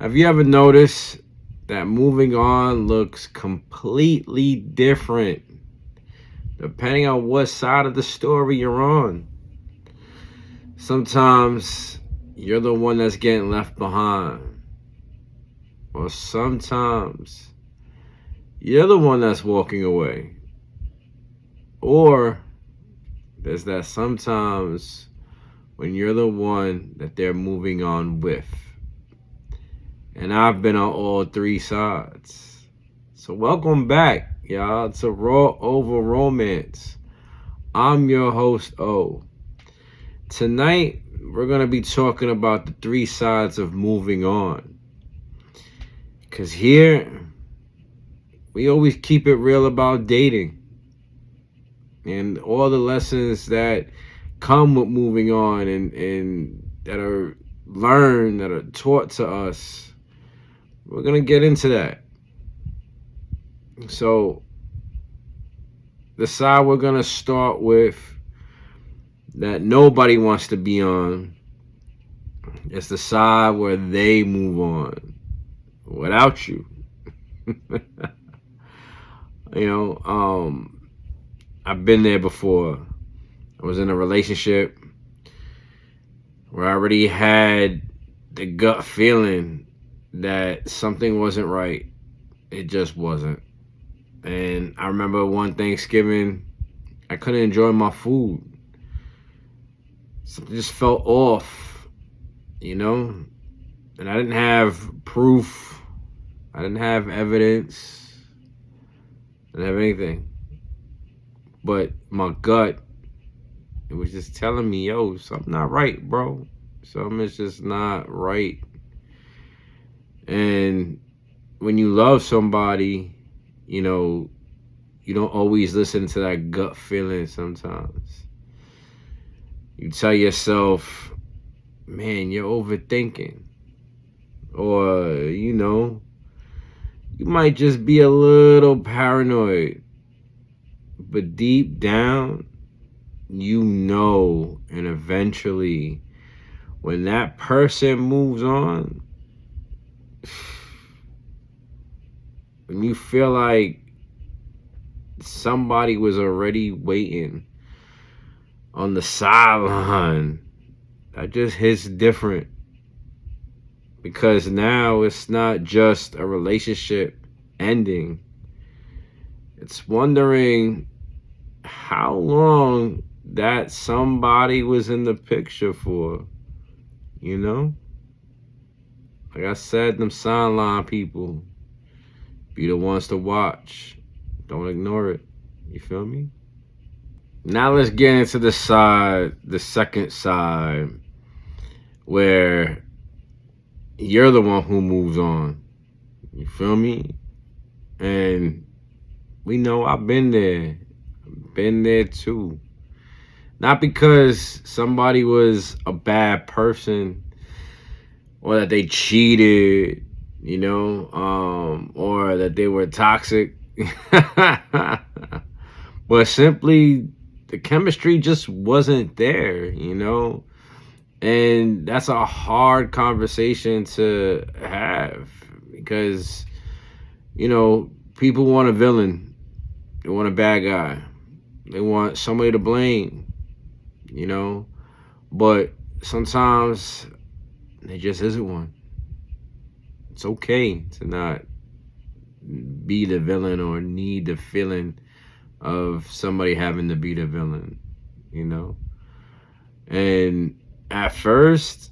Have you ever noticed that moving on looks completely different depending on what side of the story you're on? Sometimes you're the one that's getting left behind, or sometimes you're the one that's walking away, or there's that sometimes when you're the one that they're moving on with. And I've been on all three sides. So welcome back, y'all, to Raw Over Romance. I'm your host, O. Tonight, we're going to be talking about the three sides of moving on. Because here, we always keep it real about dating. And all the lessons that come with moving on and that are learned, that are taught to us. We're going to get into that. So, the side we're going to start with that nobody wants to be on is the side where they move on without you. I've been there before. I was in a relationship where I already had the gut feeling that something wasn't right. It just wasn't. And I remember one Thanksgiving, I couldn't enjoy my food. Something just felt off, And I didn't have proof. I didn't have evidence. I didn't have anything. But my gut, it was just telling me, yo, something not right, bro. Something is just not right. And when you love somebody, you don't always listen to that gut feeling sometimes. You tell yourself, man, you're overthinking. Or, you might just be a little paranoid. But deep down, and eventually, when that person moves on, when you feel like somebody was already waiting on the sideline, that just hits different. Because now it's not just a relationship ending. It's wondering how long that somebody was in the picture for, Like I said, them sideline people, be the ones to watch. Don't ignore it. You feel me? Now let's get into the second side, where you're the one who moves on. You feel me? And we know I've been there. Been there too. Not because somebody was a bad person or that they cheated, or that they were toxic. But simply the chemistry just wasn't there, And that's a hard conversation to have because, people want a villain. They want a bad guy. They want somebody to blame, But sometimes there just isn't one. It's okay to not be the villain or need the feeling of somebody having to be the villain, And at first,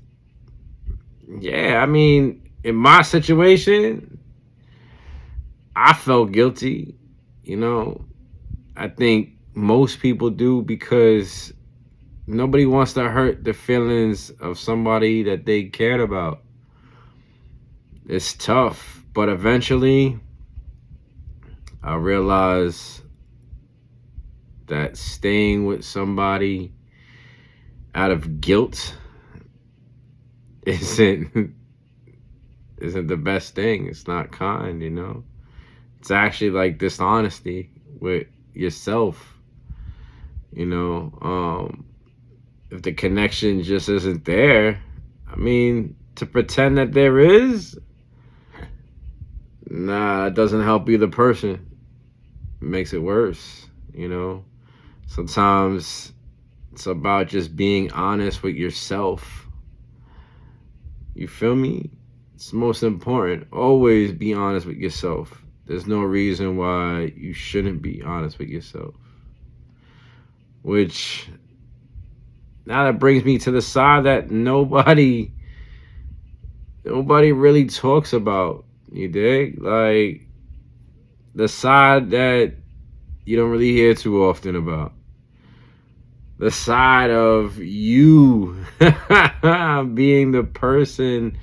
in my situation, I felt guilty, I think most people do because nobody wants to hurt the feelings of somebody that they cared about. It's tough, but eventually I realized that staying with somebody out of guilt isn't the best thing. It's not kind, It's actually like dishonesty with yourself, if the connection just isn't there. To pretend that there is, Nah, it doesn't help either person. It makes it worse, you know? Sometimes it's about just being honest with yourself. You feel me? It's most important. Always be honest with yourself. There's no reason why you shouldn't be honest with yourself. Which now that brings me to the side that nobody really talks about. You dig? Like the side that you don't really hear too often about. The side of you being the person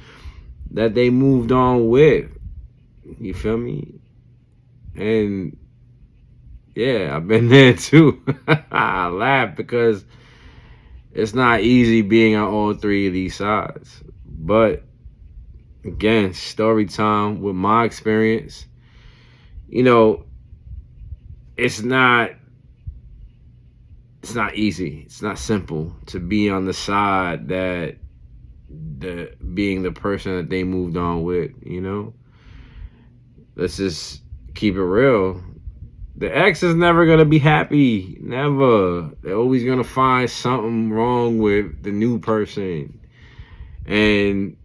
that they moved on with. You feel me? And yeah, I've been there too. I laugh because it's not easy being on all three of these sides. But again, story time with my experience. You know, it's not easy. It's not simple to be on the side that the being the person that they moved on with, you know? Let's just keep it real. The ex is never gonna be happy. Never. They're always gonna find something wrong with the new person. And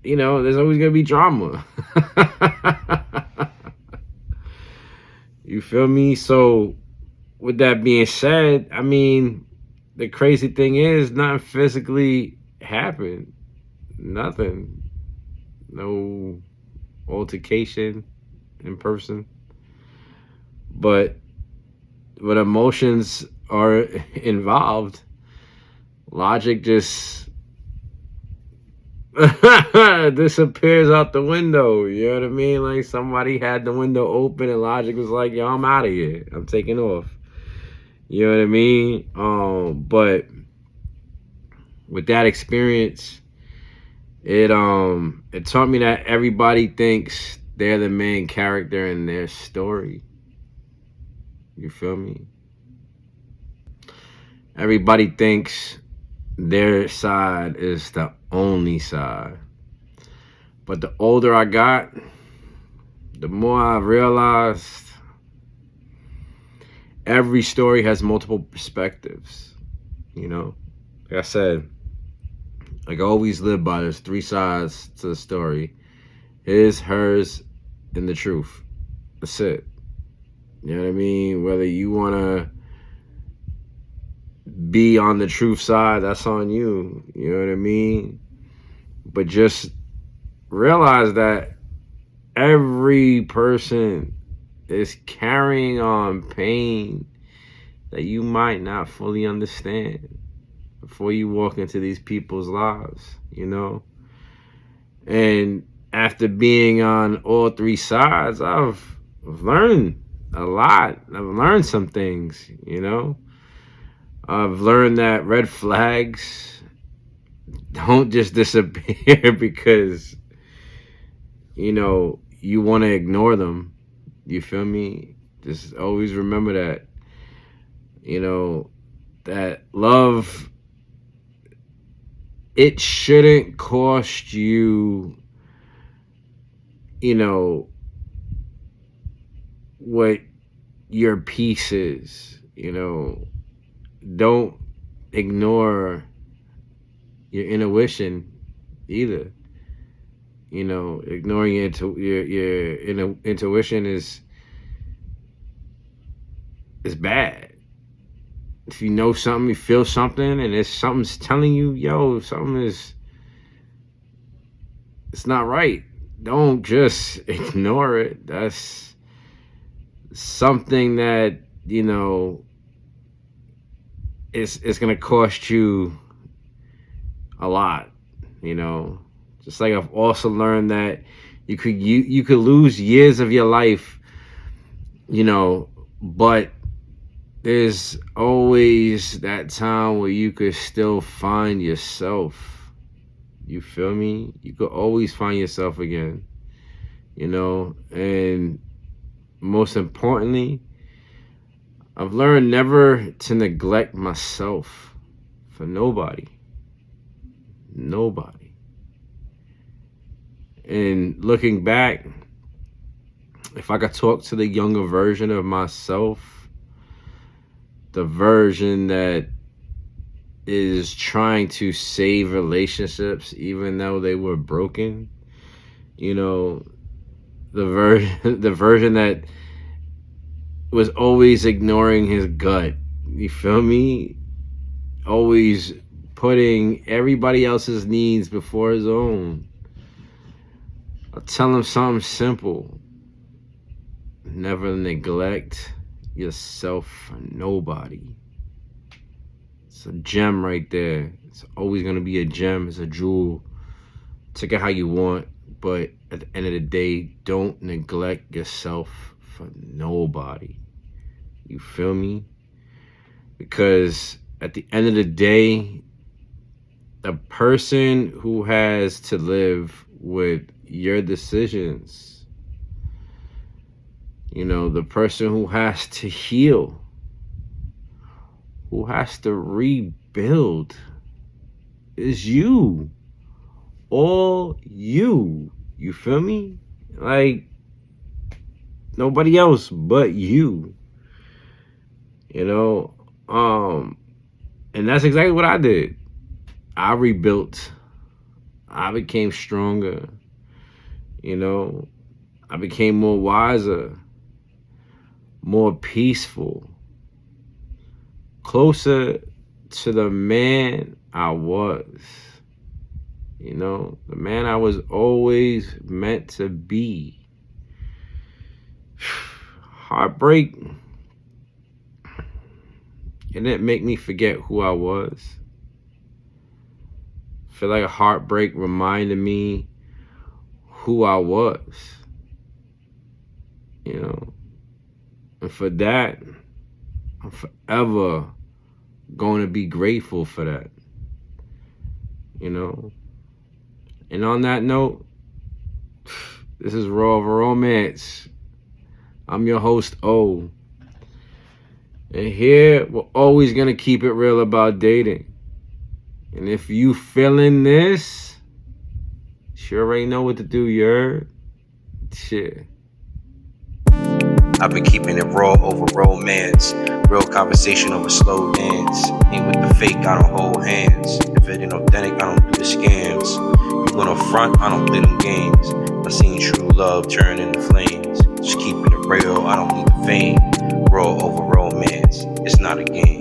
you know, there's always gonna be drama. You feel me? So with that being said, I mean, the crazy thing is nothing physically happened. Nothing. No altercation in person. But when emotions are involved, logic just disappears out the window. You know what I mean? Like somebody had the window open and logic was like, yo, I'm out of here. I'm taking off. You know what I mean? But with that experience, it taught me that everybody thinks they're the main character in their story. You feel me? Everybody thinks their side is the only side. But the older I got, the more I realized every story has multiple perspectives. You know? Like I said, like I always live by, there's three sides to the story. His, hers, and the truth. That's it. You know what I mean? Whether you want to be on the truth side, that's on you. You know what I mean? But just realize that every person is carrying on pain that you might not fully understand before you walk into these people's lives, you know? And after being on all three sides, I've learned a lot. I've learned some things, you know? I've learned that red flags don't just disappear because, you know, you want to ignore them. You feel me? Just always remember that, you know, that love, it shouldn't cost you, you know, what your peace is. You know, don't ignore your intuition either. You know, ignoring your intuition is bad. If you know something, you feel something, and if something's telling you, yo, it's not right, don't just ignore it. That's something that, you know, it's gonna cost you a lot, you know. Just like I've also learned that you could lose years of your life, you know, but there's always that time where you could still find yourself. You feel me? You could always find yourself again, you know. And most importantly, I've learned never to neglect myself for nobody. Nobody. And looking back, if I could talk to the younger version of myself, the version that is trying to save relationships even though they were broken, you know, the version that was always ignoring his gut. You feel me? Always putting everybody else's needs before his own. I'll tell him something simple. Never neglect yourself for nobody. It's a gem right there. It's always going to be a gem. It's a jewel. Take it how you want. But at the end of the day, don't neglect yourself for nobody. You feel me? Because at the end of the day, the person who has to live with your decisions, you know, the person who has to heal, who has to rebuild, is you. All you. You feel me? Like, nobody else but you. You know? And that's exactly what I did. I rebuilt. I became stronger. You know? I became more wiser, more peaceful, closer to the man I was. You know, the man I was always meant to be. Heartbreak, it didn't make me forget who I was. I feel like a heartbreak reminded me who I was. You know, and for that, I'm forever going to be grateful for that. You know? And on that note, this is Raw of Romance. I'm your host, O. And here, we're always going to keep it real about dating. And if you feeling this, you already know what to do, you heard? Shit. I've been keeping it raw over romance. Real conversation over slow dance. Ain't with the fake, I don't hold hands. If it ain't authentic, I don't do the scams. You gonna front, I don't play them games. I've seen true love turn into flames. Just keeping it real, I don't need the fame. Raw over romance, it's not a game.